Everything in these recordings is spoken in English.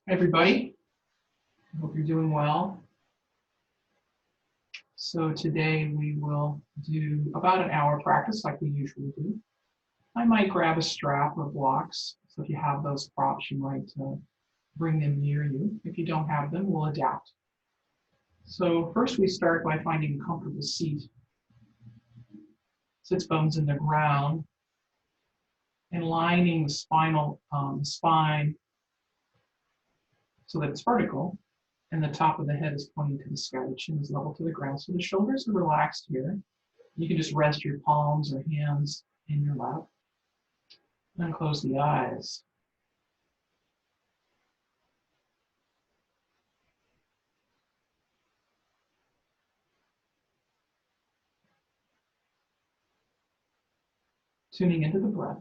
Hi, everybody. I hope you're doing well. So today we will do about an hour practice like we usually do. I might grab a strap or blocks. So if you have those props, you might bring them near you. If you don't have them, we'll adapt. So first we start by finding a comfortable seat. Sits bones in the ground and lining the spine so that it's vertical. And the top of the head is pointing to the sky. The chin is level to the ground. So the shoulders are relaxed here. You can just rest your palms or hands in your lap. And close the eyes. Tuning into the breath.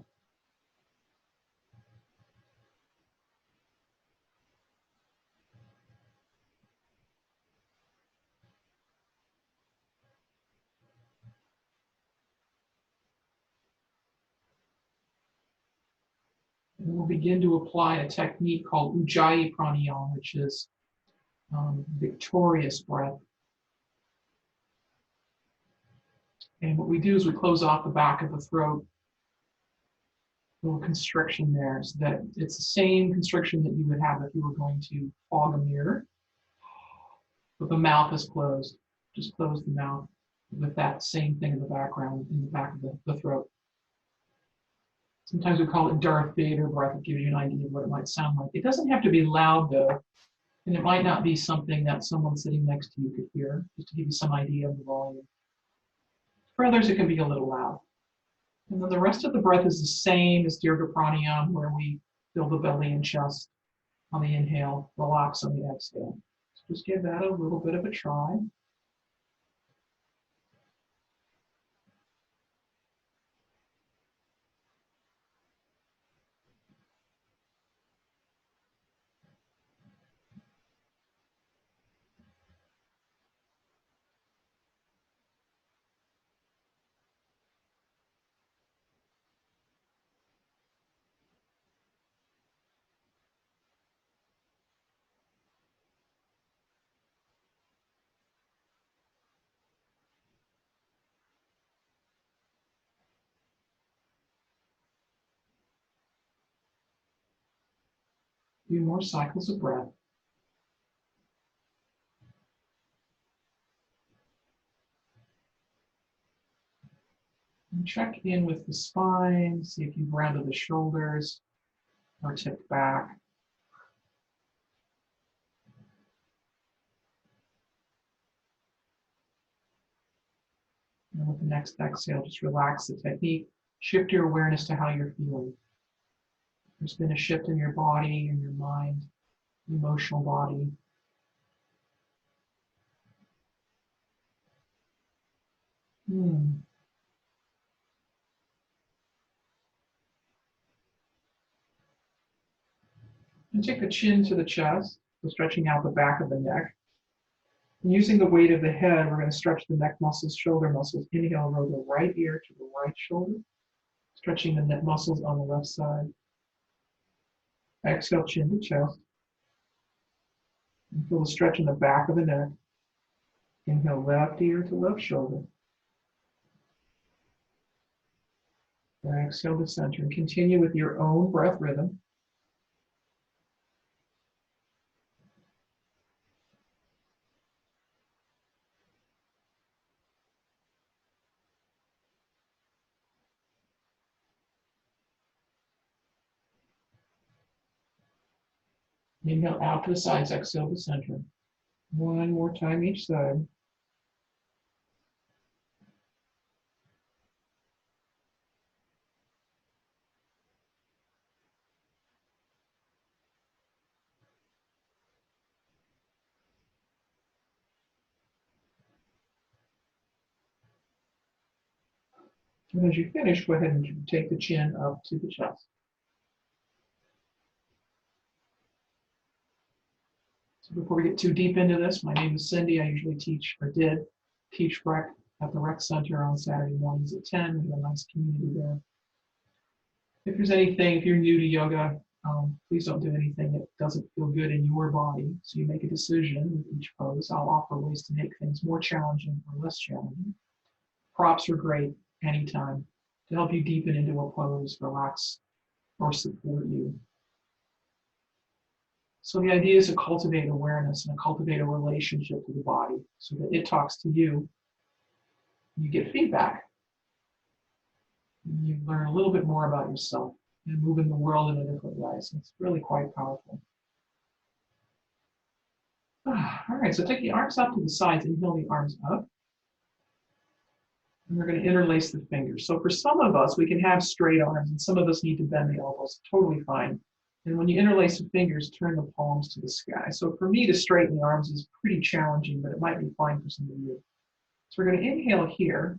And we'll begin to apply a technique called Ujjayi Pranayama, which is victorious breath. And what we do is we close off the back of the throat, a little constriction there, so that it's the same constriction that you would have if you were going to fog a mirror, but the mouth is closed. Just close the mouth with that same thing in the background, in the back of the throat. Sometimes we call it Darth Vader breath. It gives you an idea of what it might sound like. It doesn't have to be loud though, and it might not be something that someone sitting next to you could hear, just to give you some idea of the volume. For others, it can be a little loud. And then the rest of the breath is the same as Dirga Pranayama, where we fill the belly and chest on the inhale, relax on the exhale. So just give that a little bit of a try. A few more cycles of breath. And check in with the spine, see if you've rounded the shoulders or tipped back. And with the next exhale, just relax the technique. Shift your awareness to how you're feeling. There's been a shift in your body and your mind, emotional body. And take the chin to the chest, so stretching out the back of the neck. And using the weight of the head, we're going to stretch the neck muscles, shoulder muscles. Inhale, roll the right ear to the right shoulder, stretching the neck muscles on the left side. Exhale, chin to chest. And feel the stretch in the back of the neck. Inhale, left ear to left shoulder. Exhale to center. And continue with your own breath rhythm. Inhale out to the sides, exhale to center. One more time each side. And as you finish, go ahead and take the chin up to the chest. So before we get too deep into this, my name is Cindy. I usually teach, or did teach rec at the rec center on Saturday mornings at 10. We have a nice community there. If there's anything, if you're new to yoga, Please don't do anything that doesn't feel good in your body. So you make a decision with each pose. I'll offer ways to make things more challenging or less challenging. Props are great anytime to help you deepen into a pose, relax, or support you. So the idea is to cultivate awareness and to cultivate a relationship to the body so that it talks to you. You get feedback. You learn a little bit more about yourself and move in the world in a different way. So it's really quite powerful. All right, so take the arms up to the sides, inhale the arms up. And we're going to interlace the fingers. So for some of us, we can have straight arms, and some of us need to bend the elbows. Totally fine. And when you interlace the fingers, turn the palms to the sky. So for me to straighten the arms is pretty challenging, but it might be fine for some of you. So we're going to inhale here,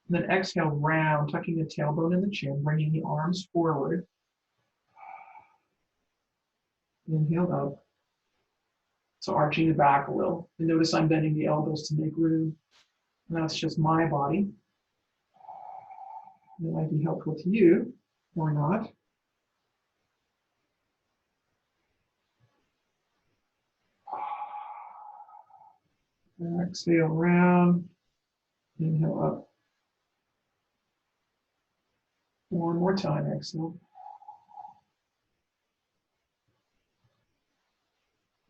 and then exhale round, tucking the tailbone in the chin, bringing the arms forward. Inhale up. So arching the back a little. And notice I'm bending the elbows to make room. And that's just my body. It might be helpful to you or not. Exhale round. Inhale up. One more time, exhale.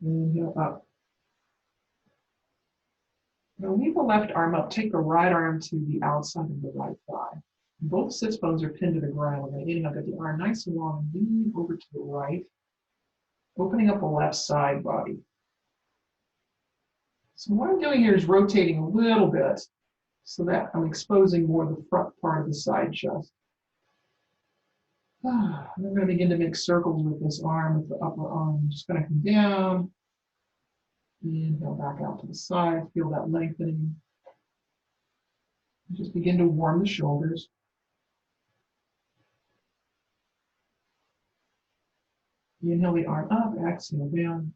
Inhale up. Now leave the left arm up. Take the right arm to the outside of the right thigh. Both sits bones are pinned to the ground. We're going to inhale, get the arm nice and long, and lean over to the right, opening up the left side body. So what I'm doing here is rotating a little bit so that I'm exposing more of the front part of the side chest. And I'm going to begin to make circles with this arm, with the upper arm. I'm just going to come down. Inhale back out to the side. Feel that lengthening. Just begin to warm the shoulders. Inhale the arm up, exhale down.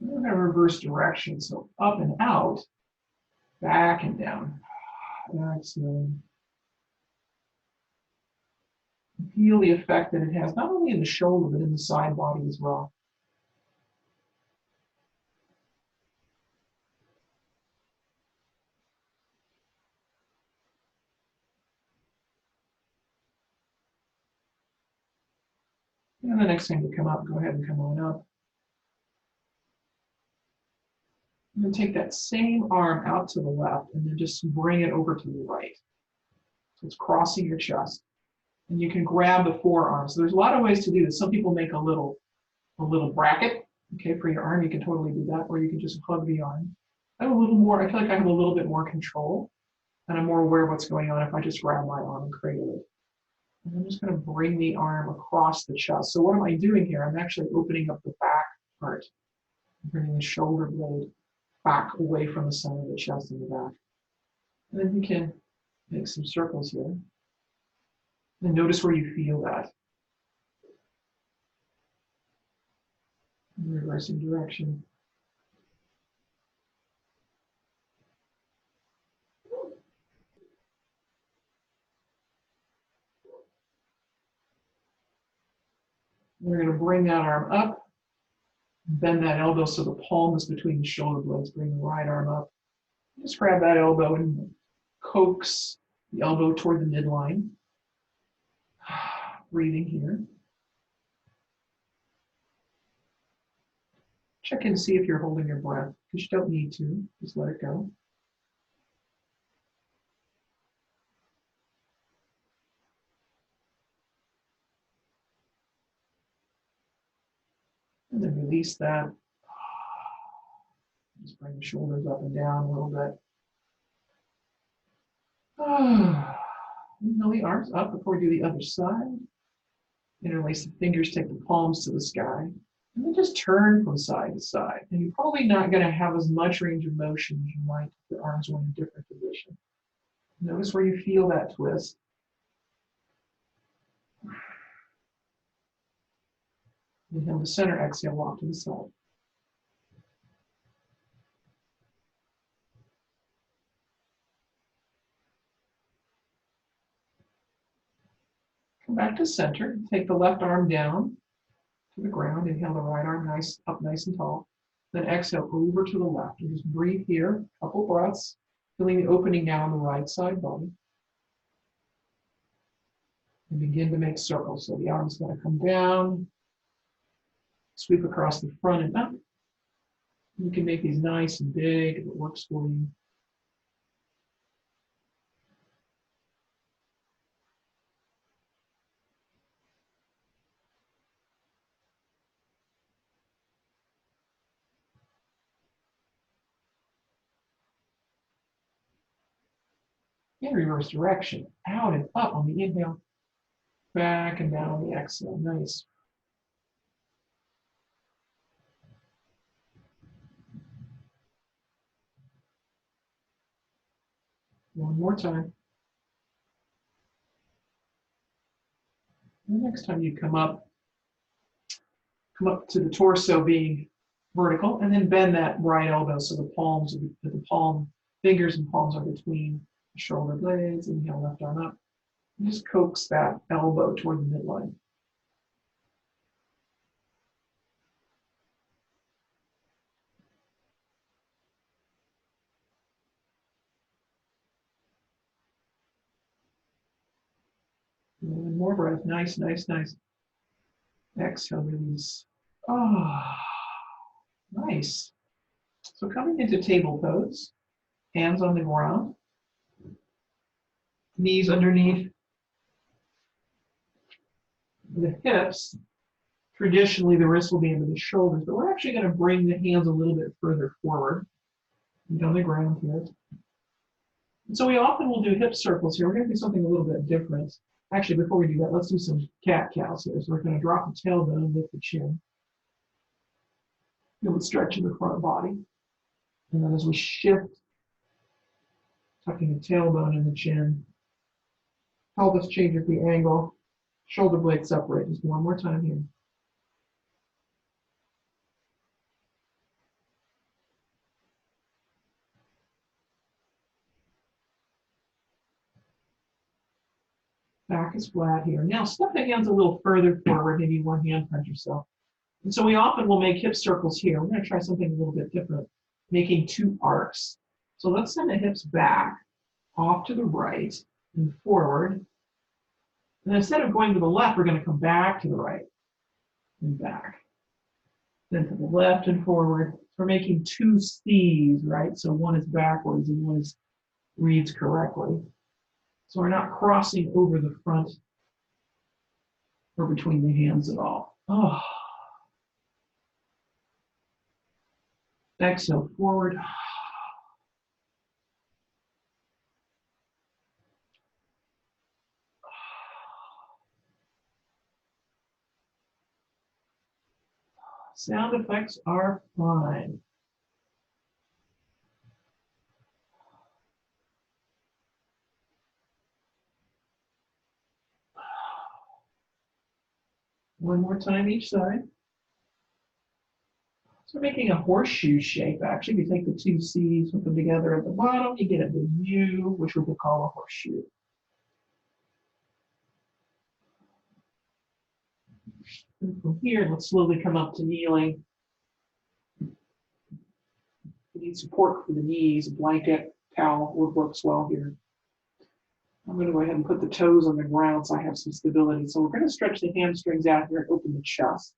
We're going to reverse direction. So up and out, back and down. Exhale. Feel the effect that it has, not only in the shoulder, but in the side body as well. And the next time you come up, go ahead and come on up. And then take that same arm out to the left and then just bring it over to the right. So it's crossing your chest. And you can grab the forearm. So there's a lot of ways to do this. Some people make a little bracket, okay, for your arm. You can totally do that, or you can just hug the arm. I have a little more, I feel like I have a little bit more control, and I'm more aware of what's going on if I just grab my arm and cradle it. And I'm just going to bring the arm across the chest. So what am I doing here? I'm actually opening up the back part, bringing the shoulder blade back away from the center of the chest and the back. And then you can make some circles here. And notice where you feel that. Reversing direction. We're going to bring that arm up, bend that elbow so the palm is between the shoulder blades. Bring the right arm up. Just grab that elbow and coax the elbow toward the midline. Breathing here. Check in to see if you're holding your breath, because you don't need to. Just let it go. And then release that. Just bring the shoulders up and down a little bit. Inhale the arms up before we do the other side. Interlace the fingers, take the palms to the sky. And then just turn from side to side. And you're probably not going to have as much range of motion as you might if the arms were in a different position. Notice where you feel that twist. Inhale to center, exhale, walk to the side. back to center. Take the left arm down to the ground. Inhale the right arm up nice and tall. Then exhale over to the left. And just breathe here, a couple breaths, feeling the opening now on the right side body. And begin to make circles. So the arm's going to come down, sweep across the front and up. You can make these nice and big if it works for you. In reverse direction, out and up on the inhale, back and down on the exhale. Nice. One more time. The next time you come up to the torso being vertical, and then bend that right elbow so the fingers and palms are between the shoulder blades. Inhale, left arm up. And just coax that elbow toward the midline. And more breath. Nice, nice, nice. Exhale, release. Ah, nice. So coming into table pose, hands on the ground, knees underneath the hips. Traditionally, the wrists will be under the shoulders, but we're actually going to bring the hands a little bit further forward and on the ground here. And so we often will do hip circles here. We're going to do something a little bit different. Actually, before we do that, let's do some cat-cows here. So we're going to drop the tailbone, lift the chin. Feel it stretch in the front body. And then as we shift, tucking the tailbone in the chin, pelvis change at the angle, shoulder blades separate. Just one more time here. Back is flat here. Now step the hands a little further forward, maybe one hand punch yourself. And so we often will make hip circles here. We're going to try something a little bit different, making two arcs. So let's send the hips back, off to the right and forward. And instead of going to the left, we're going to come back to the right and back. Then to the left and forward. We're making two C's, right? So one is backwards and one is reads correctly. So we're not crossing over the front or between the hands at all. Oh. Exhale forward. Sound effects are fine. One more time each side. So we're making a horseshoe shape, actually. We take the two C's, put them together at the bottom, you get a big U, which we will call a horseshoe. And from here, let's slowly come up to kneeling. You need support for the knees, a blanket, towel works well here. I'm going to go ahead and put the toes on the ground so I have some stability. So we're going to stretch the hamstrings out here and open the chest.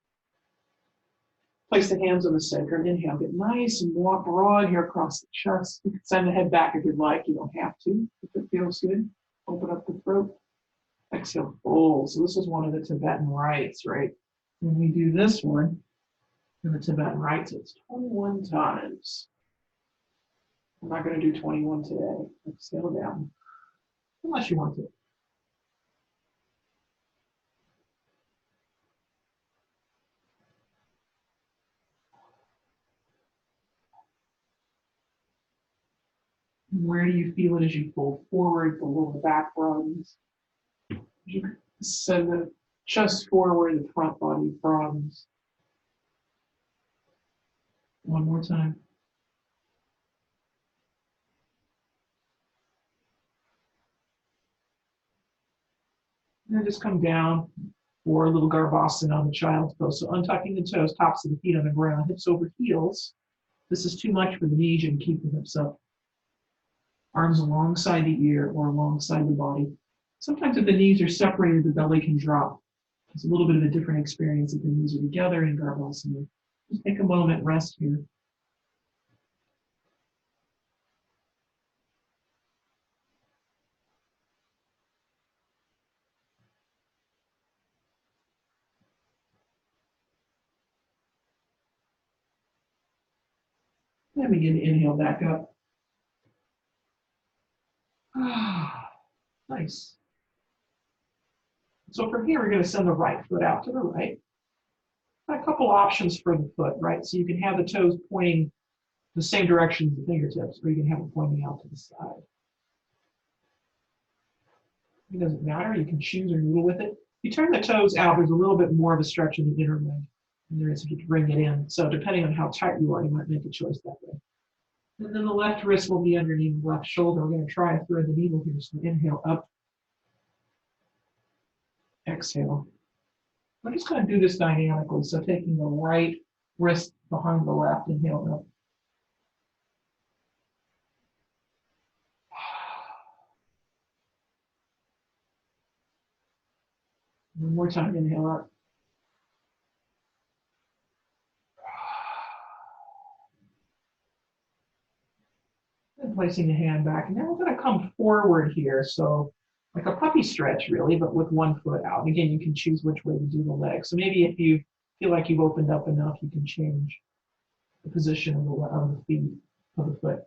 Place the hands on the sacrum. Inhale, get nice and broad here across the chest. You can send the head back if you'd like. You don't have to if it feels good. Open up the throat. Exhale, fold. So this is one of the Tibetan rites, right? When we do this one in the Tibetan rites, it's 21 times. I'm not going to do 21 today. Exhale down, unless you want to. Where do you feel it as you fold forward? The lower back broadens. You send the chest forward, the front body broadens. One more time. And just come down for a little Garbhasana on the child's pose. So untucking the toes, tops of the feet on the ground, hips over heels. This is too much for the knees, you can keep the hips up. Arms alongside the ear or alongside the body. Sometimes if the knees are separated, the belly can drop. It's a little bit of a different experience if the knees are together in Garbhasana. Just take a moment, rest here. Then begin to inhale back up. Nice. So from here, we're going to send the right foot out to the right. A couple options for the foot, right? So you can have the toes pointing the same direction as the fingertips, or you can have it pointing out to the side. It doesn't matter. You can choose or noodle with it. If you turn the toes out, there's a little bit more of a stretch in the inner leg than there is if you bring it in. So depending on how tight you are, you might make a choice that way. And then the left wrist will be underneath the left shoulder. We're going to try to thread the needle here. So inhale up, exhale. We're just going to do this dynamically. So taking the right wrist behind the left, inhale up. One more time, inhale up. And placing the hand back. And now we're going to come forward here. So like a puppy stretch, really, but with one foot out. And again, you can choose which way to do the leg. So maybe if you feel like you've opened up enough, you can change the position of the feet, of the foot.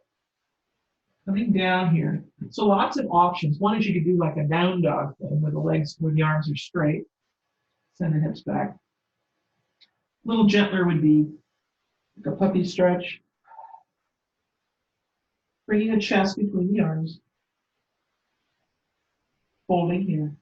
Coming down here. So lots of options. One is you could do like a down dog thing where the legs, where the arms are straight. Send the hips back. A little gentler would be like a puppy stretch. Bringing the chest between the arms. Folding here.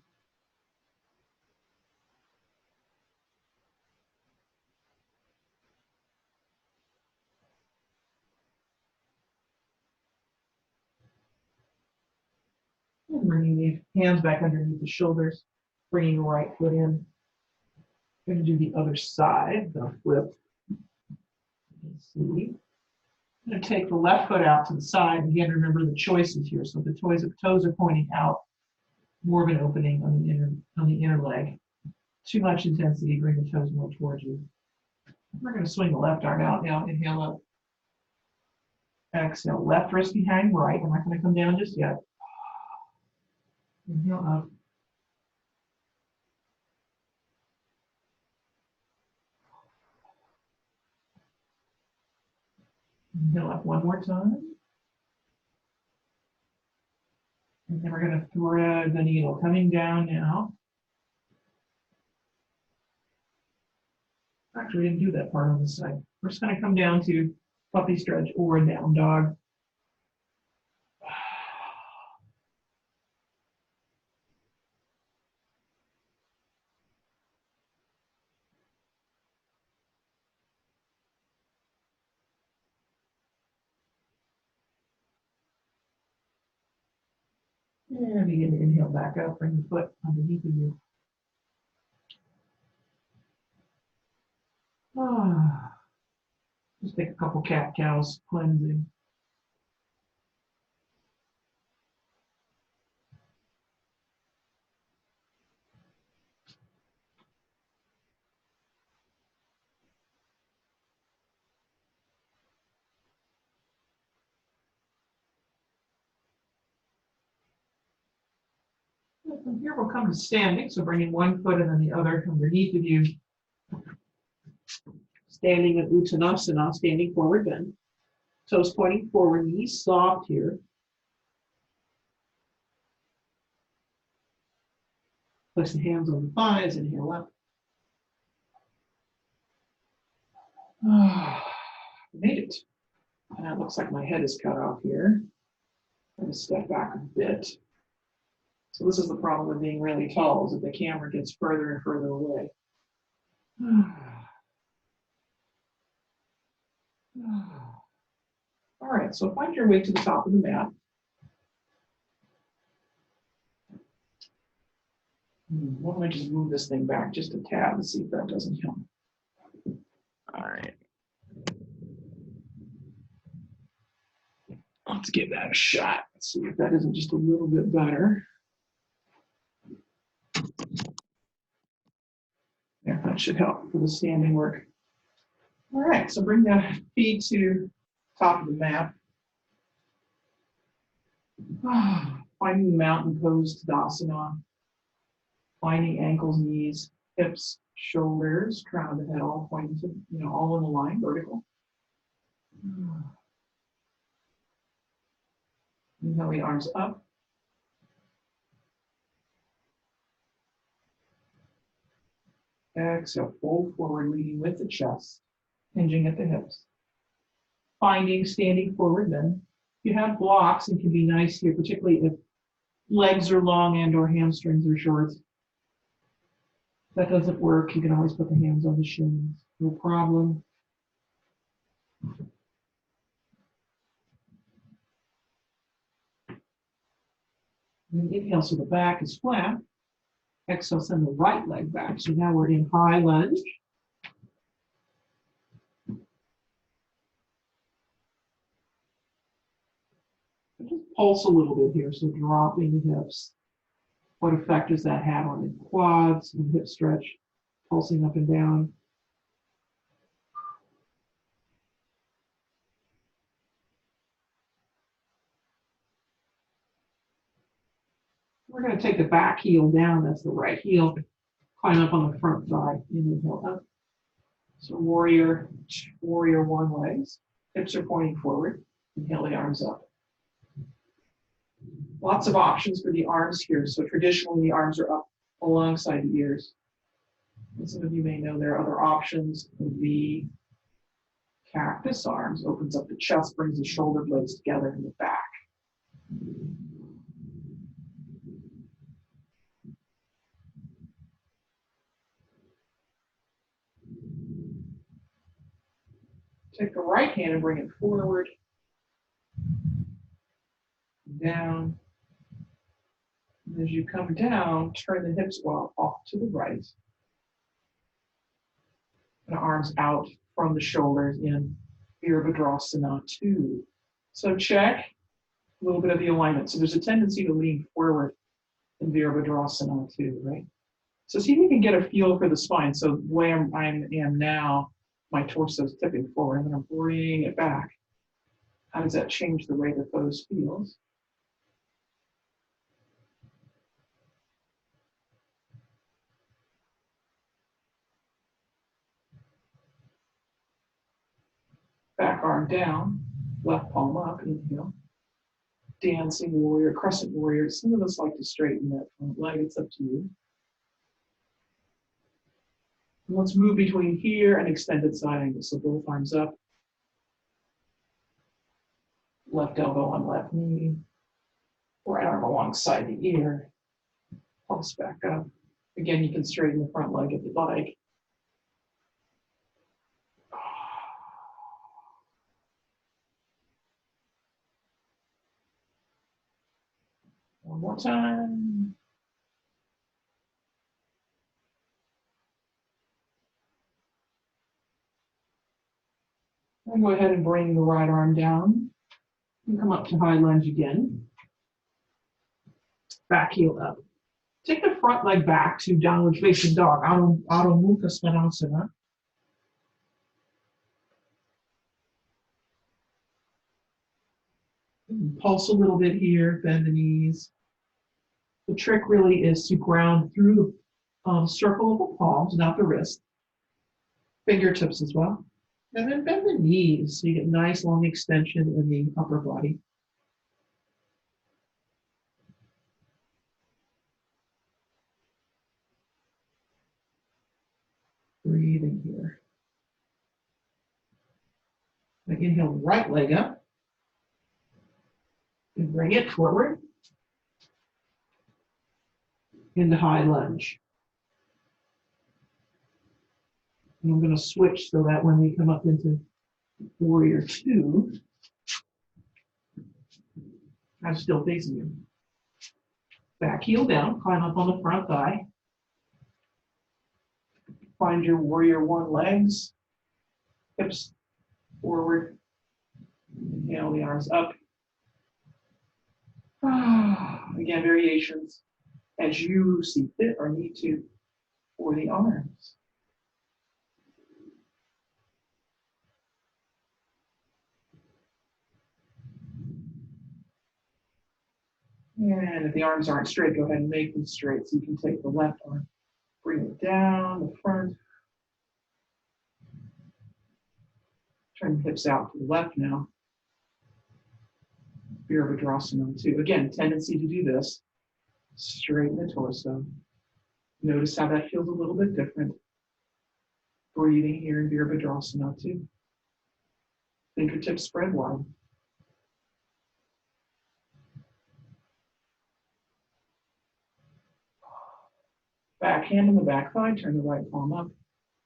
And bringing the hands back underneath the shoulders. Bringing the right foot in. We're going to do the other side, the flip. Let's see. I'm going to take the left foot out to the side. Again, remember the choices here. So the toes are pointing out, more of an opening on the inner leg. Too much intensity, bring the toes more towards you. We're going to swing the left arm out now. Inhale up. Exhale. Left wrist behind right. I'm not going to come down just yet. Inhale up. Inhale up one more time. And then we're going to thread the needle coming down now. Actually, we didn't do that part on this side. We're just going to come down to puppy stretch or a down dog. And begin to inhale back up, bring the foot underneath of you. Just take a couple cat-cows, cleansing. And from here we'll come to standing, so bringing one foot and then the other underneath of you. Standing at Uttanasana, standing forward bend. Toes pointing forward, knees soft here. Place the hands on the thighs, inhale up. Made it. And it looks like my head is cut off here. I'm going to step back a bit. So this is the problem with being really tall, is that the camera gets further and further away. All right, so find your way to the top of the mat. Why don't I just move this thing back just a tad to see if that doesn't help. All right. Let's give that a shot. Let's see if that isn't just a little bit better. Yeah, that should help for the standing work. All right, so bring the feet to top of the mat. Finding the mountain pose, Tadasana. Finding ankles, knees, hips, shoulders, crown of the head, all pointing to, all in a line, vertical. Inhale the arms up. Exhale, fold forward, leading with the chest, hinging at the hips. Finding standing forward then. You have blocks and can be nice here, particularly if legs are long and or hamstrings are short. If that doesn't work, you can always put the hands on the shins, no problem. And inhale, so the back is flat. Exhale, send the right leg back. So now we're in high lunge. Just pulse a little bit here, so dropping the hips. What effect does that have on the quads and hip stretch? Pulsing up and down. We're going to take the back heel down. That's the right heel. Climb up on the front thigh. Inhale up. So warrior one legs. Hips are pointing forward. Inhale the arms up. Lots of options for the arms here. So traditionally the arms are up alongside the ears. And some of you may know there are other options. The cactus arms opens up the chest, brings the shoulder blades together in the back. Take the right hand and bring it forward, down. And as you come down, turn the hips off to the right. And arms out from the shoulders in Virabhadrasana 2. So check a little bit of the alignment. So there's a tendency to lean forward in Virabhadrasana 2, right? So see if you can get a feel for the spine. So the way I am now, my torso is tipping forward. I'm going to bring it back. How does that change the way the pose feels? Back arm down, left palm up, inhale. Dancing warrior, crescent warrior. Some of us like to straighten that front leg. It's up to you. And let's move between here and extended side angle. So both arms up. Left elbow on left knee. Right arm alongside the ear. Pulse back up. Again, you can straighten the front leg if you'd like. One more time. And go ahead and bring the right arm down. And come up to high lunge again. Back heel up. Take the front leg back to downward facing dog, Adho Mukha Svanasana. Pulse a little bit here, bend the knees. The trick really is to ground through the circle of the palms, not the wrist. Fingertips as well. And then bend the knees so you get nice long extension in the upper body. Breathing here. Inhale, right leg up. And bring it forward. Into high lunge. And I'm going to switch so that when we come up into warrior 2, I'm still facing you. Back heel down, climb up on the front thigh. Find your warrior one legs, hips forward. Inhale the arms up. Again, variations as you see fit or need to for the arms. And if the arms aren't straight, go ahead and make them straight. So you can take the left arm, bring it down the front. Turn the hips out to the left now. Virabhadrasana 2. Again, tendency to do this. Straighten the torso. Notice how that feels a little bit different. Breathing here in Virabhadrasana 2. Fingertips spread wide. Back hand on the back thigh, turn the right palm up.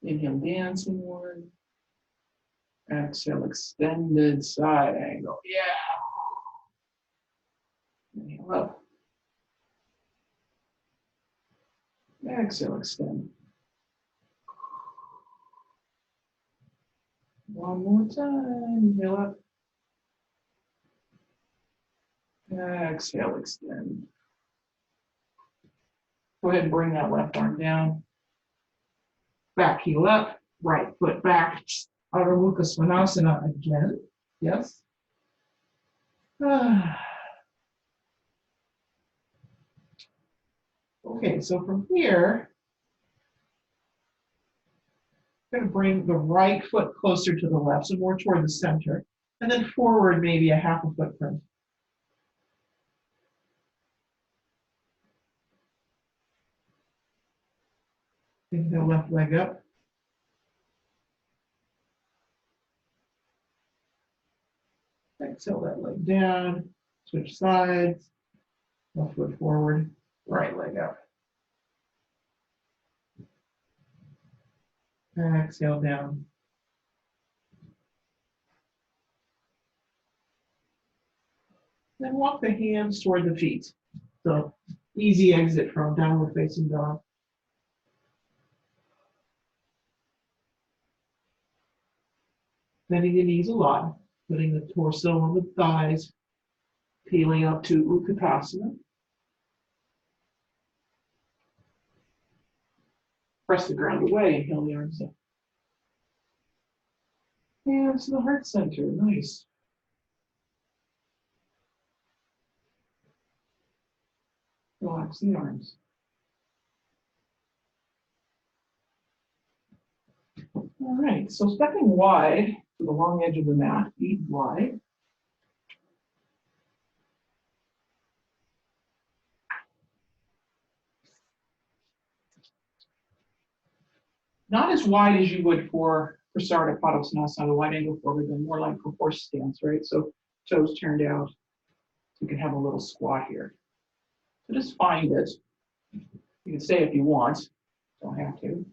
Inhale, dancing one. Exhale, extended side angle. Yeah. Inhale up. Exhale, extend. One more time. Inhale up. Exhale, extend. Go ahead and bring that left arm down. Back heel up, right foot back. Adho Mukha Svanasana again. Yes. Okay, so from here, I'm going to bring the right foot closer to the left, so more toward the center, and then forward maybe a half a footprint. Bring the left leg up. Exhale that leg down, switch sides, left foot forward, right leg up. Exhale down. Then walk the hands toward the feet. So easy exit from downward facing dog. Bending the knees a lot, putting the torso on the thighs, peeling up to Utkatasana. Press the ground away, inhale the arms up. Hands to the heart center, nice. Relax the arms. All right, so stepping wide to the long edge of the mat, feet wide. Not as wide as you would for Prasarita Padottanasana, the wide angle forward, but more like a horse stance, right? So toes turned out. You can have a little squat here. So just find it. You can stay if you want. Don't have to.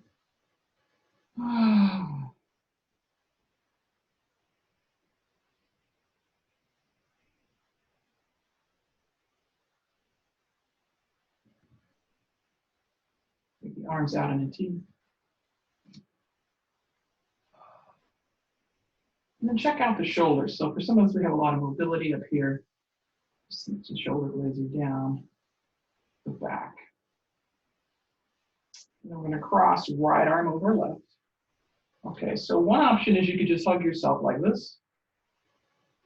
Take the arms out in a T. And then check out the shoulders. So for some of us, we have a lot of mobility up here. Since the shoulder blades are down, the back. And then we're going to cross right arm over left. Okay, so one option is you could just hug yourself like this.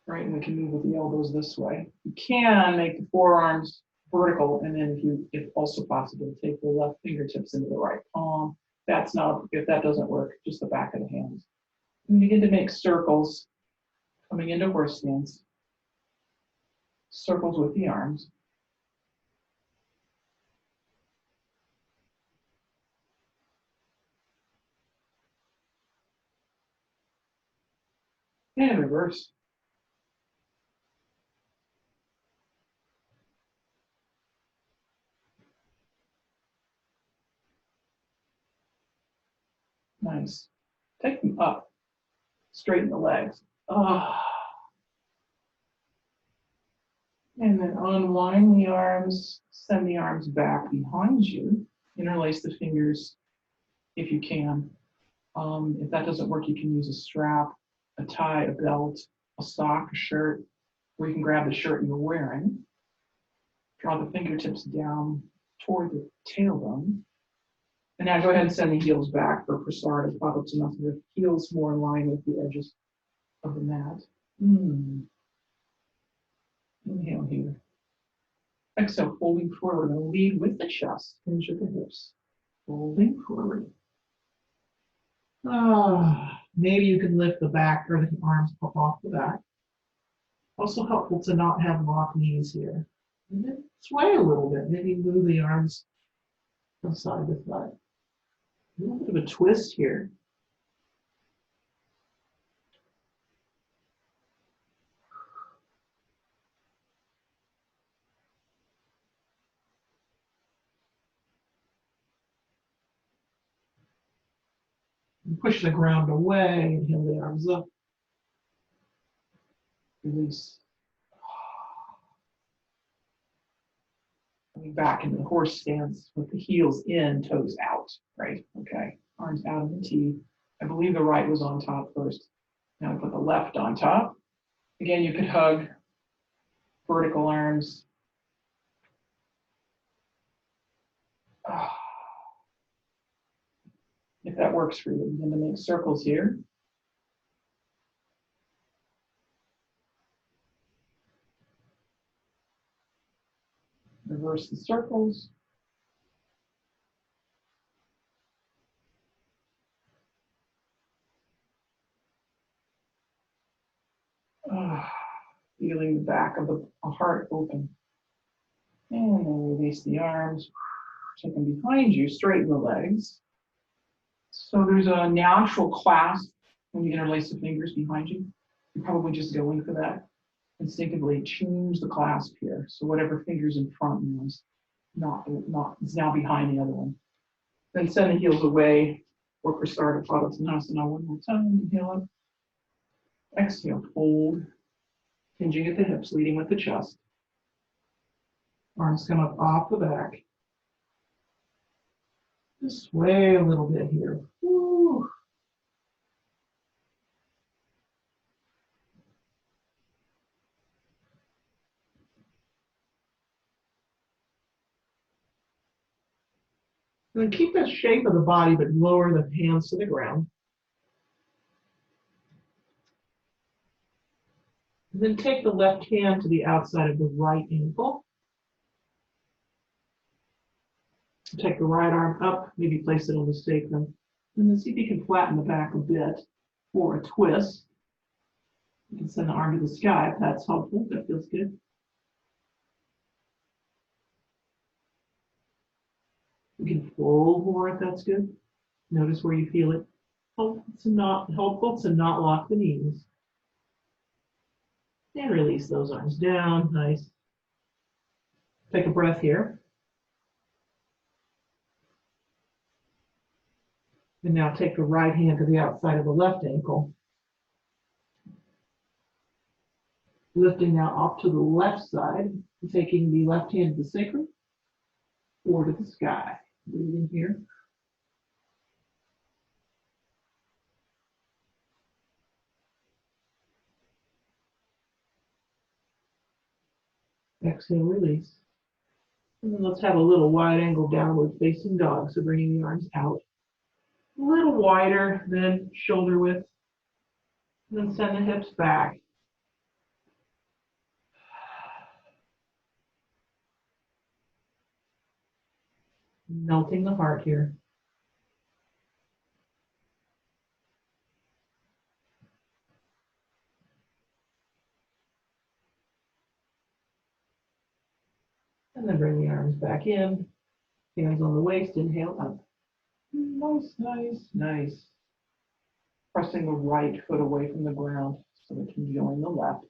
Right, and we can move with the elbows this way. You can make the forearms vertical, and then if also possible, take the left fingertips into the right palm. If that doesn't work, just the back of the hands. And begin to make circles coming into horse stance. Circles with the arms. And reverse. Nice. Take them up. Straighten the legs. And then unwind the arms. Send the arms back behind you. Interlace the fingers if you can. If that doesn't work, you can use a strap, a tie, a belt, a sock, a shirt, or you can grab the shirt you're wearing. Draw the fingertips down toward the tailbone. And now go ahead and send the heels back for Prasarada Padottanasana, the heels more in line with the edges of the mat. Inhale here. Exhale, folding forward. And lead with the chest, hinge at the hips. Folding forward. Maybe you can lift the back or the arms up off the back. Also helpful to not have locked knees here. And then sway a little bit. Maybe move the arms from side to side. A little bit of a twist here. And push the ground away, inhale the arms up. Release. Coming back into the horse stance with the heels in, toes out, right? Okay, arms out in the T. I believe the right was on top first. Now I put the left on top. Again, you could hug vertical arms. If that works for you, begin to make circles here. Reverse the circles. Feeling the back of the heart open. And then release the arms. Take them behind you, straighten the legs. So there's a natural clasp when you interlace the fingers behind you. You're probably just going for that. Instinctively change the clasp here. So whatever finger's in front now is it's now behind the other one. Then send the heels away for Prasarada Padottanasana one more time. Inhale up. Exhale, fold. Hinging at the hips, leading with the chest. Arms come up off the back. Just sway a little bit here. Woo. And then keep the shape of the body, but lower the hands to the ground. And then take the left hand to the outside of the right ankle. Take the right arm up, maybe place it on the sacrum. And then see if you can flatten the back a bit for a twist. You can send the arm to the sky if that's helpful. That feels good. You can fold more if that's good. Notice where you feel it. Helpful to not lock the knees. And release those arms down. Nice. Take a breath here. And now take the right hand to the outside of the left ankle. Lifting now off to the left side, taking the left hand to the sacrum or to the sky. Breathing here. Exhale, release. And then let's have a little wide angle downward facing dog. So bringing the arms out. A little wider than shoulder width. And then send the hips back. Melting the heart here. And then bring the arms back in. Hands on the waist, inhale up. Nice, nice, nice. Pressing the right foot away from the ground so we can join the left.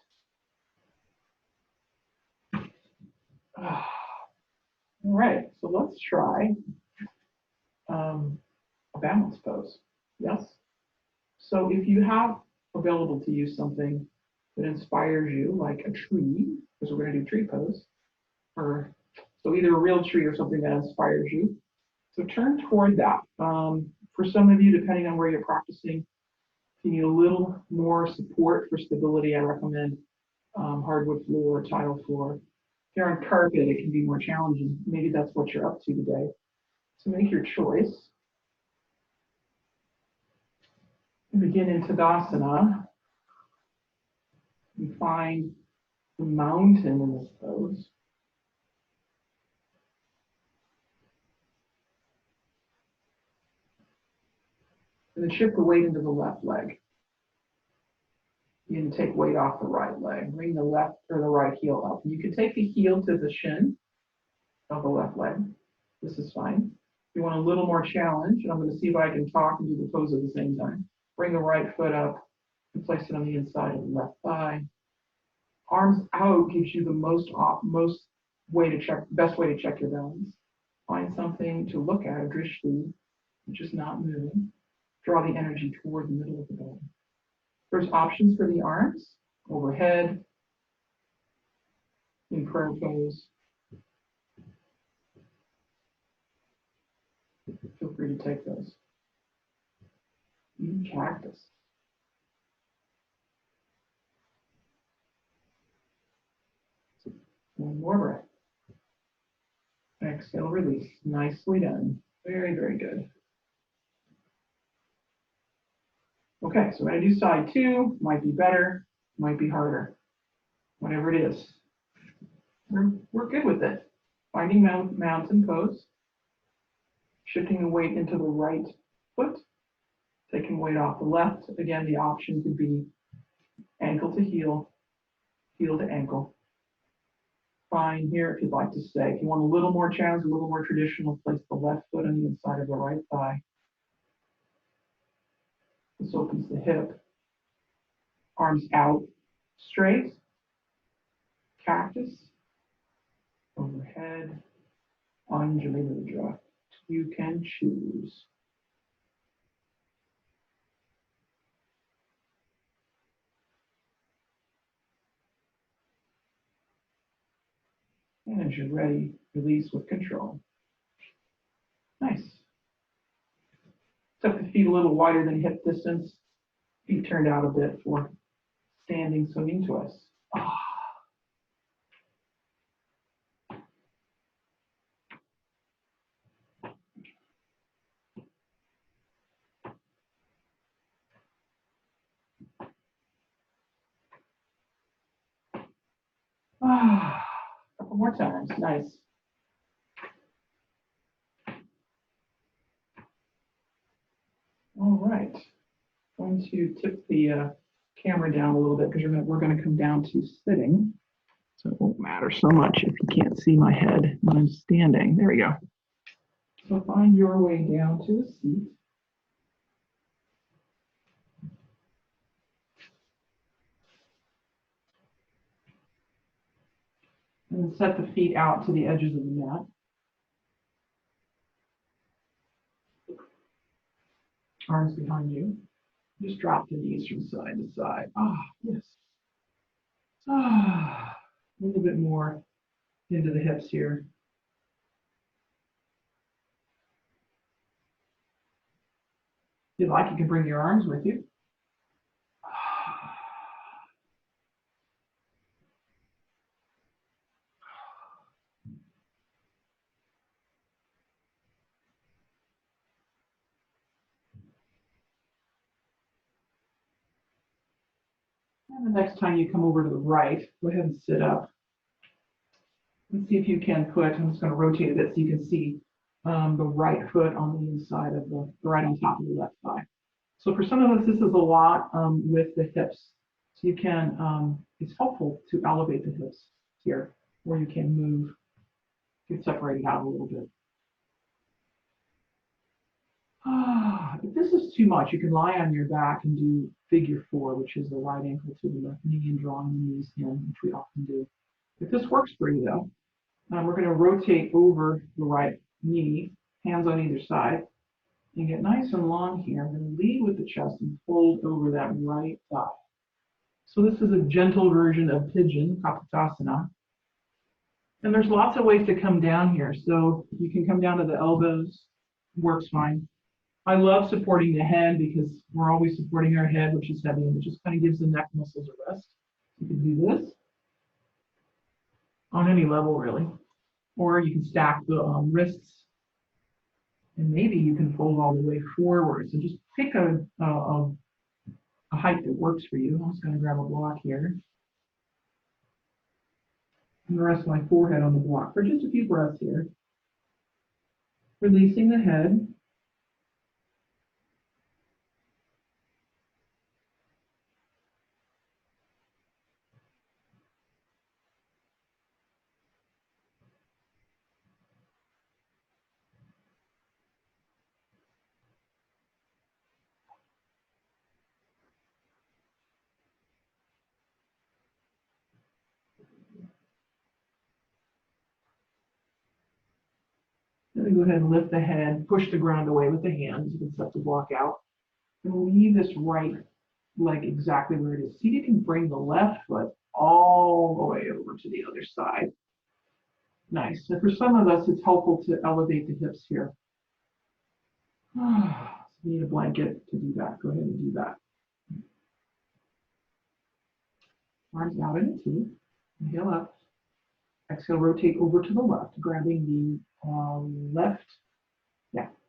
All right, so let's try a balance pose. Yes? So if you have available to you something that inspires you, like a tree, because we're going to do tree pose, so either a real tree or something that inspires you. So turn toward that. For some of you, depending on where you're practicing, if you need a little more support for stability, I recommend hardwood floor, tile floor. If you're on carpet, it can be more challenging. Maybe that's what you're up to today. So make your choice. And begin in Tadasana. You find the mountain in this pose. And then shift the weight into the left leg. You can take weight off the right leg. Bring the left or the right heel up. You can take the heel to the shin of the left leg. This is fine. If you want a little more challenge, and I'm going to see if I can talk and do the pose at the same time. Bring the right foot up and place it on the inside of the left thigh. Arms out gives you the best way to check your balance. Find something to look at, a drishti, which is not moving. Draw the energy toward the middle of the body. There's options for the arms, overhead, in prayer pose. Feel free to take those. In cactus. One more breath. Exhale, release. Nicely done. Very, very good. Okay, so we're going to do side two. Might be better, might be harder. Whatever it is. We're good with it. Finding mountain pose. Shifting the weight into the right foot. Taking weight off the left. Again, the option could be ankle to heel, heel to ankle. Fine here if you'd like to stay. If you want a little more challenge, a little more traditional, place the left foot on the inside of the right thigh. This opens the hip. Arms out, straight. Cactus. Overhead. Anjali Mudra. You can choose. And as you're ready, release with control. Nice. Step the feet a little wider than hip distance. Feet turned out a bit for standing swinging twist. Couple more times. Nice. All right. Going to tip the camera down a little bit because we're going to come down to sitting. So it won't matter so much if you can't see my head when I'm standing. There we go. So find your way down to a seat. And set the feet out to the edges of the mat. Arms behind you. Just drop the knees from side to side. Yes. A little bit more into the hips here. If you'd like, you can bring your arms with you. And the next time you come over to the right, go ahead and sit up. And see if you can put, I'm just going to rotate a bit so you can see the right foot on the inside of the right on top of the left thigh. So for some of us, this is a lot with the hips. So you can, it's helpful to elevate the hips here, where you can move, get separated out a little bit. If this is too much, you can lie on your back and do figure four, which is the right ankle to the left knee and drawing the knees in, which we often do. If this works for you, though, we're going to rotate over the right knee, hands on either side, and get nice and long here. I'm going to lead with the chest and fold over that right thigh. So this is a gentle version of pigeon, Kapotasana. And there's lots of ways to come down here. So you can come down to the elbows, works fine. I love supporting the head because we're always supporting our head, which is heavy, and it just kind of gives the neck muscles a rest. You can do this on any level, really. Or you can stack the wrists, and maybe you can fold all the way forward. So just pick a height that works for you. I'm just going to grab a block here and rest my forehead on the block for just a few breaths here. Releasing the head. Then go ahead and lift the head, push the ground away with the hands. You can set the block out. And leave this right leg exactly where it is. See if you can bring the left foot all the way over to the other side. Nice. And for some of us, it's helpful to elevate the hips here. You need a blanket to do that. Go ahead and do that. Arms out in a T. Inhale up. Exhale, rotate over to the left, grabbing the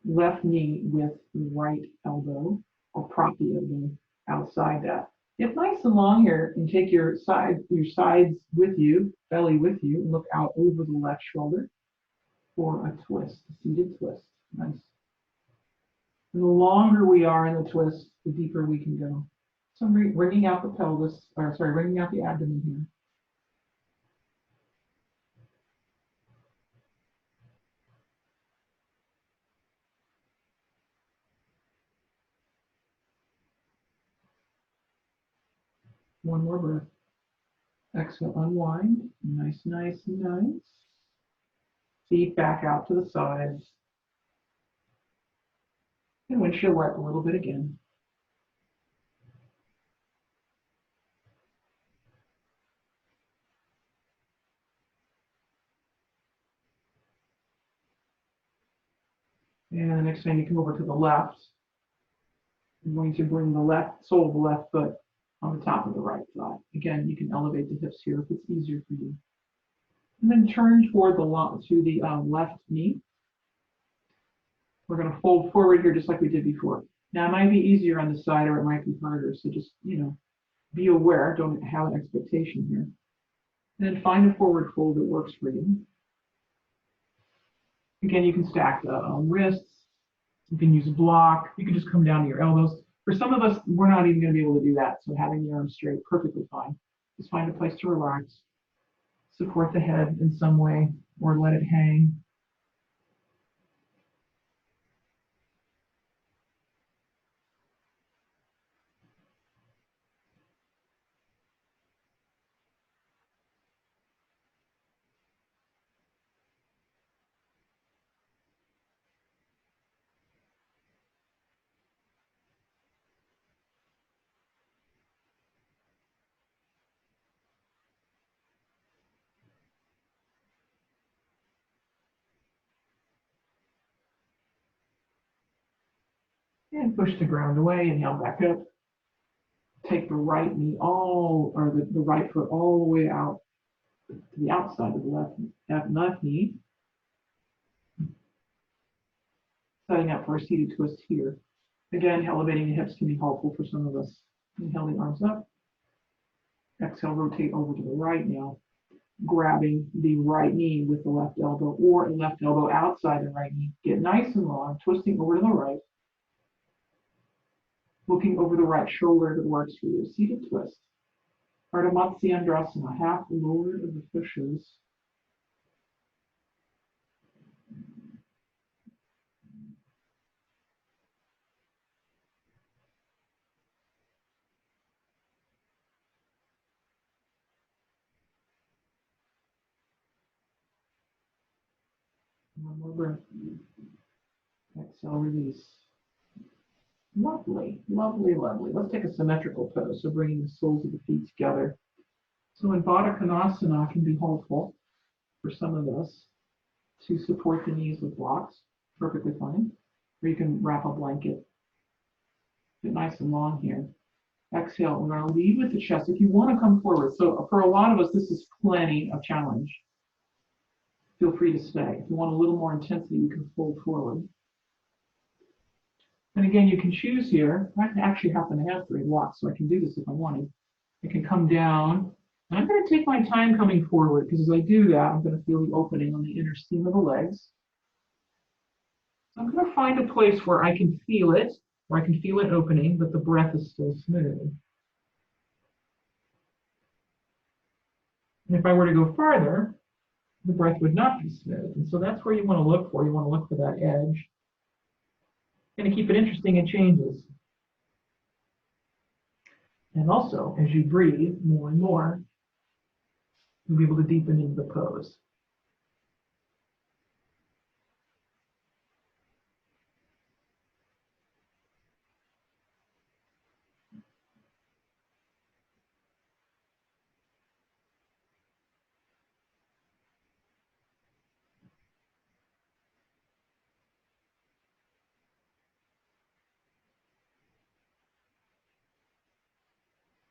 left knee with the right elbow, or prop the elbow outside that. Get nice and long here and take your sides with you, belly with you, and look out over the left shoulder for a twist, a seated twist. Nice. And the longer we are in the twist, the deeper we can go. So I'm wringing out the pelvis, wringing out the abdomen here. One more breath. Exhale, unwind. Nice, nice, nice. Feet back out to the sides. And windshield wipe a little bit again. And the next time you come over to the left, I'm going to bring the left sole of the left foot on the top of the right thigh. Again, you can elevate the hips here if it's easier for you. And then turn toward the left knee. We're going to fold forward here just like we did before. Now, it might be easier on the side or it might be harder. So just, be aware. Don't have an expectation here. And then find a forward fold that works for you. Again, you can stack the wrists. You can use a block. You can just come down to your elbows. For some of us, we're not even going to be able to do that. So having the arms straight, perfectly fine. Just find a place to relax. Support the head in some way or let it hang. And push the ground away, inhale back up. Take the right knee the right foot all the way out to the outside of the left knee. Setting up for a seated twist here. Again, elevating the hips can be helpful for some of us. Inhale the arms up. Exhale, rotate over to the right now. Grabbing the right knee with the left elbow or a left elbow outside the right knee. Get nice and long, twisting over to the right. Looking over the right shoulder that works for you. Seated twist. Ardha Matsyendrasana, half lowered of the fishes. One more breath. Exhale, release. Lovely, lovely, lovely. Let's take a symmetrical pose. So bringing the soles of the feet together. So in Baddha Konasana can be helpful for some of us to support the knees with blocks. Perfectly fine. or you can wrap a blanket. Get nice and long here. Exhale, we're going to lead with the chest. If you want to come forward, so for a lot of us, this is plenty of challenge. Feel free to stay. If you want a little more intensity, you can fold forward. And again, you can choose here. I actually happen to have 3 blocks, so I can do this if I wanted. I can come down. And I'm going to take my time coming forward, because as I do that, I'm going to feel the opening on the inner seam of the legs. So I'm going to find a place where I can feel it, where I can feel it opening, but the breath is still smooth. And if I were to go farther, the breath would not be smooth. And so that's where you want to look for. You want to look for that edge. And to keep it interesting, it changes. And also, as you breathe more and more, you'll be able to deepen into the pose.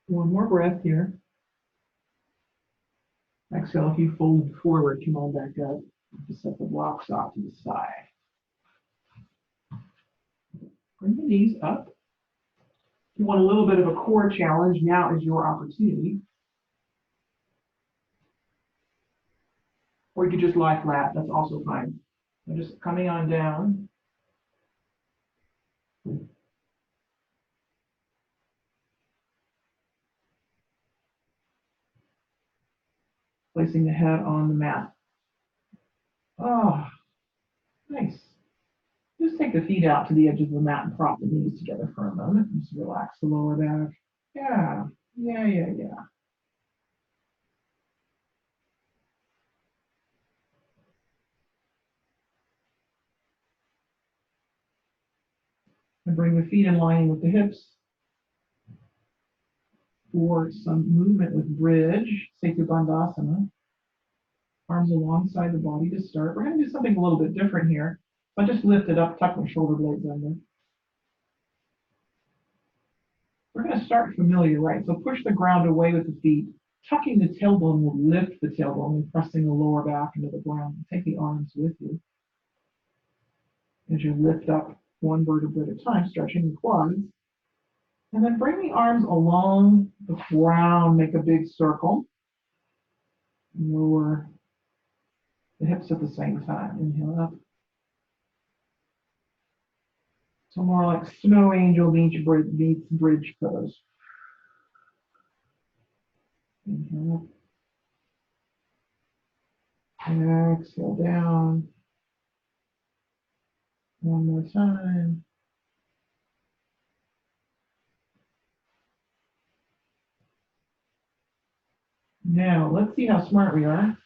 One more breath here. Exhale, if you fold forward, come on back up. Just set the blocks off to the side. Bring the knees up. If you want a little bit of a core challenge, now is your opportunity. Or you could just lie flat, that's also fine. So just coming on down. Placing the head on the mat. Oh, nice. Just take the feet out to the edge of the mat and prop the knees together for a moment. Just relax the lower back. Yeah. And bring the feet in line with the hips. For some movement with bridge, Setu Bandhasana. Arms alongside the body to start. We're going to do something a little bit different here. I'll just lift it up, tuck my shoulder blades under. We're going to start familiar, right? So push the ground away with the feet. Tucking the tailbone will lift the tailbone and pressing the lower back into the ground. Take the arms with you. As you lift up one vertebra at a time, stretching the quads. And then bring the arms along the ground, make a big circle. Lower the hips at the same time. Inhale up. So more like snow angel meets bridge pose. Inhale up. Exhale down. One more time. Now, let's see how smart we are.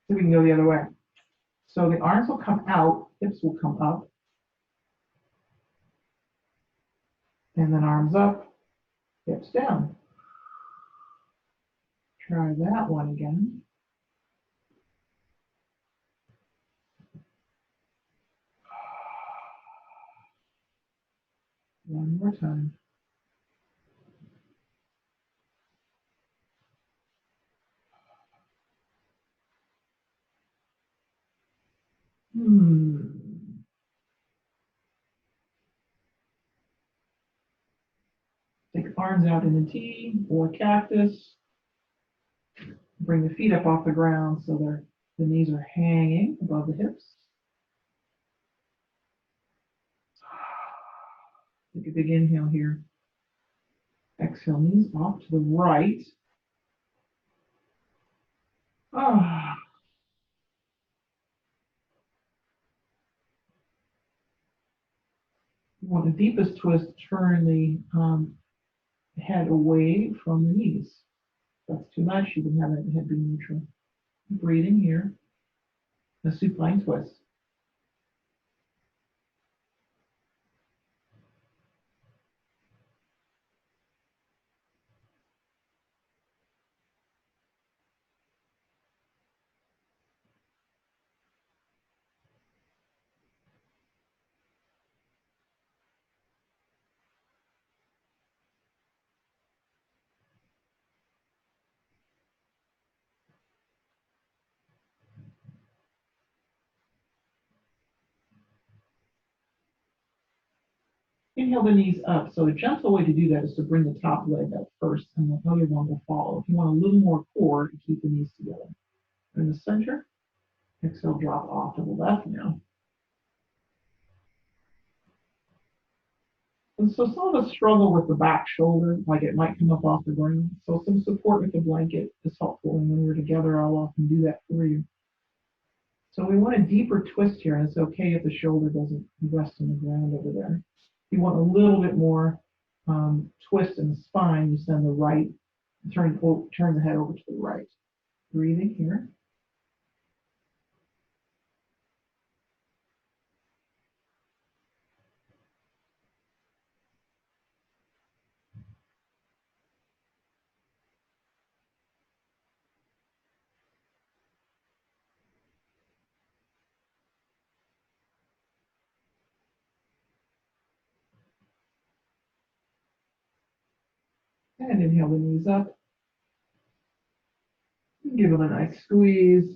So we can go the other way. So the arms will come out, hips will come up. And then arms up, hips down. Try that one again. One more time. Take arms out in a T or cactus. Bring the feet up off the ground so the knees are hanging above the hips. Take a big inhale here. Exhale, knees off to the right. Ah. You want the deepest twist, turn the head away from the knees. If that's too much, you can have the head be neutral. Breathing here. A supine twist. Inhale the knees up. So a gentle way to do that is to bring the top leg up first and the other one will follow. If you want a little more core, to keep the knees together. In the center, exhale, drop off to the left now. And so some of us struggle with the back shoulder, like it might come up off the ground. So some support with the blanket is helpful. And when we're together, I'll often do that for you. So we want a deeper twist here, and it's okay if the shoulder doesn't rest on the ground over there. If you want a little bit more twist in the spine, you send the right, turn the head over to the right. Breathing here. And inhale the knees up. Give them a nice squeeze.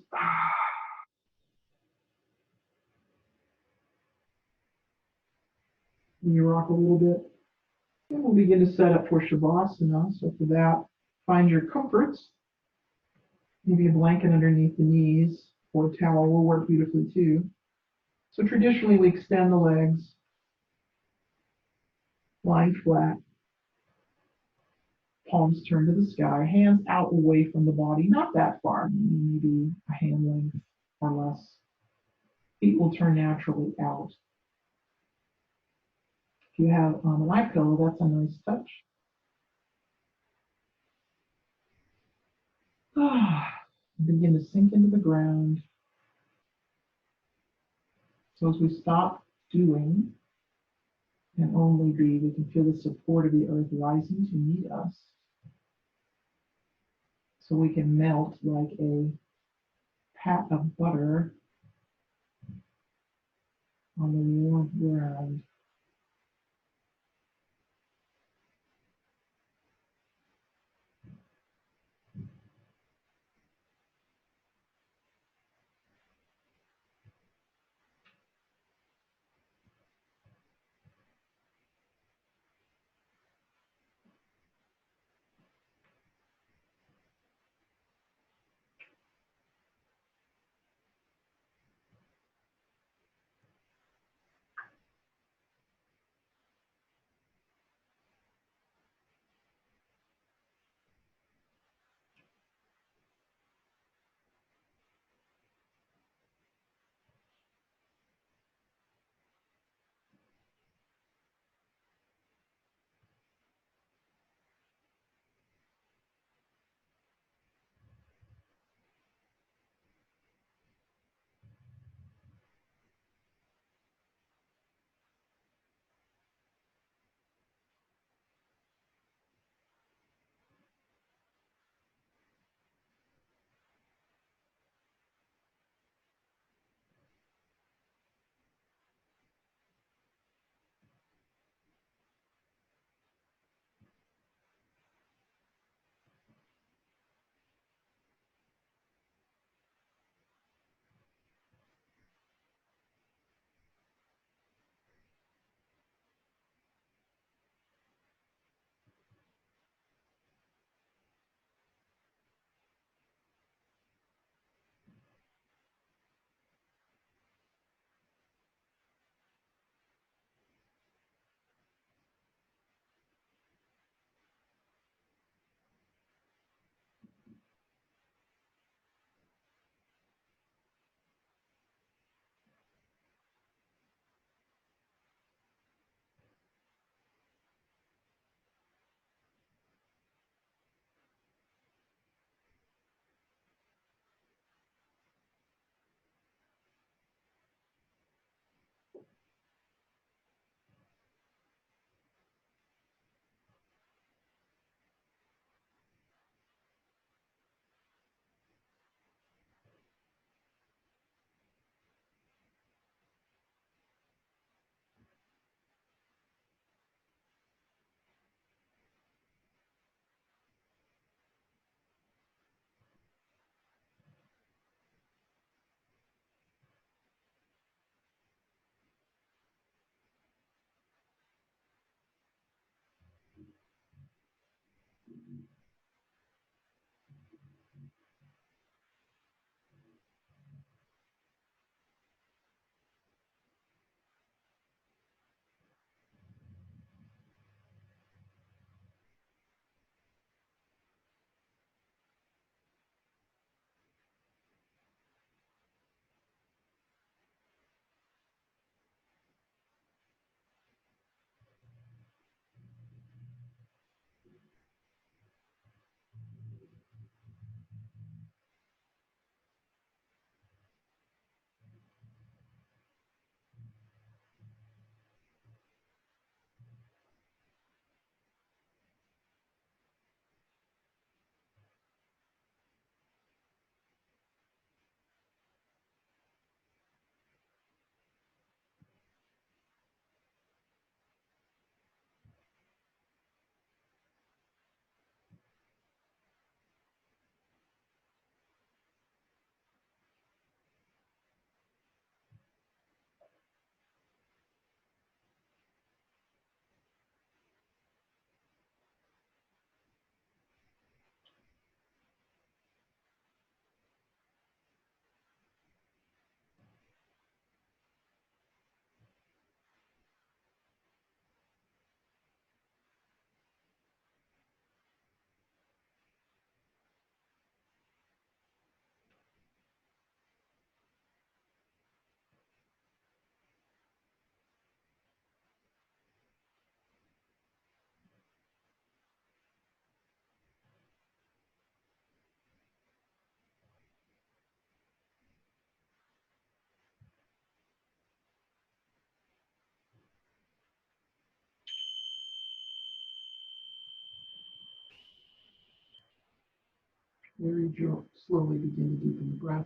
You rock a little bit. And we'll begin to set up for Shavasana. So for that, find your comforts. Maybe a blanket underneath the knees or a towel will work beautifully too. So traditionally we extend the legs, lying flat, palms turned to the sky, hands out away from the body, not that far, maybe a hand length or less. Feet will turn naturally out. If you have an eye pillow, that's a nice touch. Begin to sink into the ground. So as we stop doing and only be, we can feel the support of the earth rising to meet us. So we can melt like a pat of butter on the warm ground. Slowly begin to deepen the breath.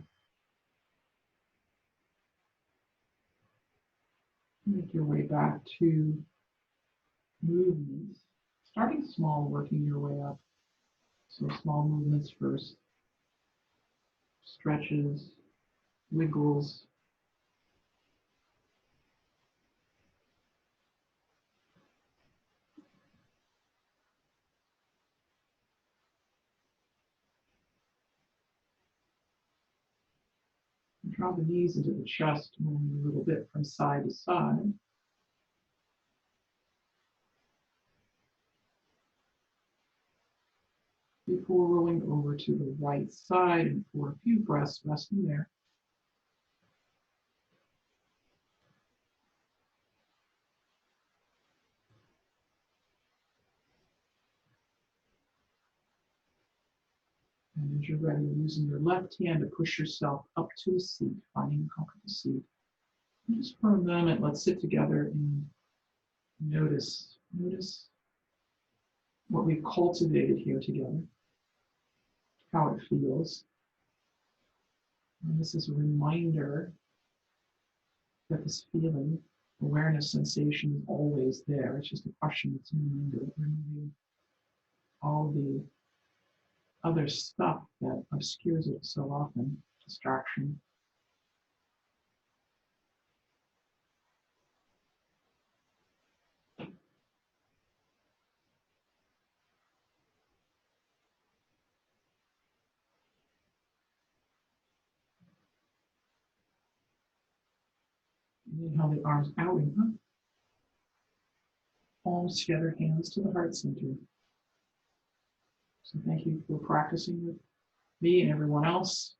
Make your way back to movements. Starting small, working your way up. So small movements first. Stretches, wiggles. Draw the knees into the chest, moving a little bit from side to side. Before rolling over to the right side, and for a few breaths, resting there. And as you're ready, using your left hand to push yourself up to a seat, finding a comfortable seat. And just for a moment, let's sit together and notice what we've cultivated here together, how it feels. And this is a reminder that this feeling, awareness, sensation is always there. It's just a question of removing all the other stuff that obscures it so often, distraction. Inhale the arms out and up. Palms together, hands to the heart center. So thank you for practicing with me and everyone else.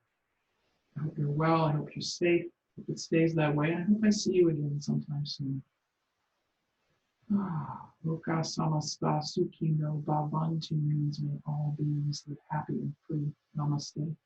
I hope you're well. I hope you're safe. I hope it stays that way. I hope I see you again sometime soon. Loka samasta sukhi no bhavantu means may all beings live happy and free. Namaste.